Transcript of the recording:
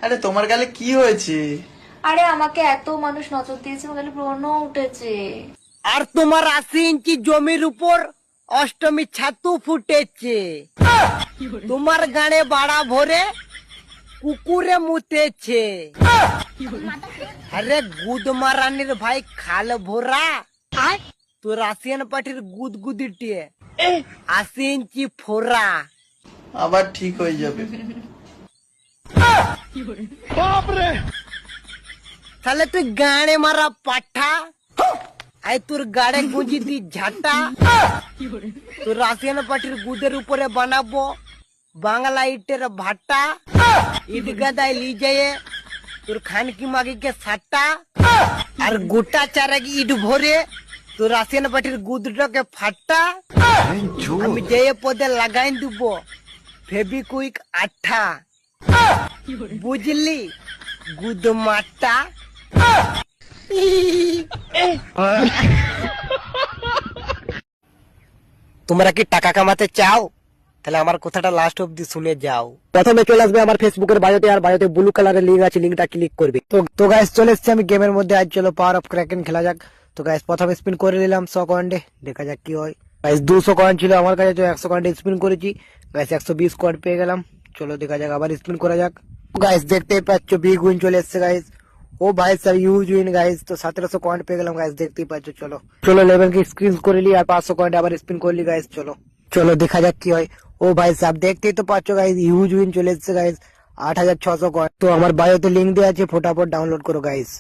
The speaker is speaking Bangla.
আরে তোমার গালে কি হয়েছে? আরে আমাকে এত মানুষ নজর দিয়েছে, আমার গালে ব্রণ উঠেছে। আর তোমার 80 ইঞ্চি জমির উপর অষ্টমী ছাতু ফুটেছে। তোমার গানে বাড়া ভরে কুকুরে মুতেছে। আরে গুদ মারানির ভাই খাল ভরা, তো রাশিয়ান পার্টির গুদগুদিটিয়ে 80 ইঞ্চি ফোরা। আবার ঠিক হয়ে যাবে। তাহলে তুই গানে মারা পাঠা, আই তোর গাড়ে গুঁজি দি ঝাঁটা। তোর রাশিয়ান পার্টির গুদের উপরে বানাবো বাংলা ইটের ভাটা। ঈদ গাদায় লি যায় তোর খানকি মাগিকে সাটা, আর গোটা চারাক ইট ভরে তোর রাশিয়ান পার্টির গুদটাকে ফাটা। আমি যে পদে লাগাই দিব ফেবিকুইক আঠা, বুঝলি গুদ মাটা। তোমরা কি টাকা কামাতে চাও? তাহলে আমার কথাটা লাস্ট অব্দি শুনে যাও। প্রথমে চলে আসবে আমার ফেসবুকের বায়োতে, আর বায়োতে ব্লু কালারের লিঙ্ক আছে, লিঙ্কটা ক্লিক করবে। তো গাইস চলে এসেছি আমি গেমের মধ্যে। আজ চলো পাওয়ার অফ ক্র্যাকেন খেলা যাক। তো গাইস প্রথমে স্পিন করে নিলাম 100 কয়েন্টে, দেখা যাক কি হয়। গাইস 200 কয়েন ছিল আমার কাছে, তো 100 কয়েন্টে স্পিন করেছি। গাইস 120 কয়েন পেয়ে গেলাম। চলো দেখা যাক, আবার স্পিন করা যাক। গাইস দেখতেই পাচ্ছ বিগ উইন চলে এসছে গাইস। ও ভাই স্যার ইউজ উইন গাইস, তো 1700 কয়েন পেয়ে গেলাম গাইস, দেখতেই পাচ্ছ। চলো চলো লেভেল কে স্ক্রিন করে লি, আর 500 কয়েন্ট আবার স্পিন করলি গাইস। চলো চলো দেখা যাক কি হয়। ও ভাই সাহেব দেখতেই তো পাচ্ছ গাইস, হিউজ উইন চলে এসেছে গাইস, 8600 কয়েন। তো আমার বায়োতে লিঙ্ক দেওয়া আছে, ফটাফট ডাউনলোড করো গাইস।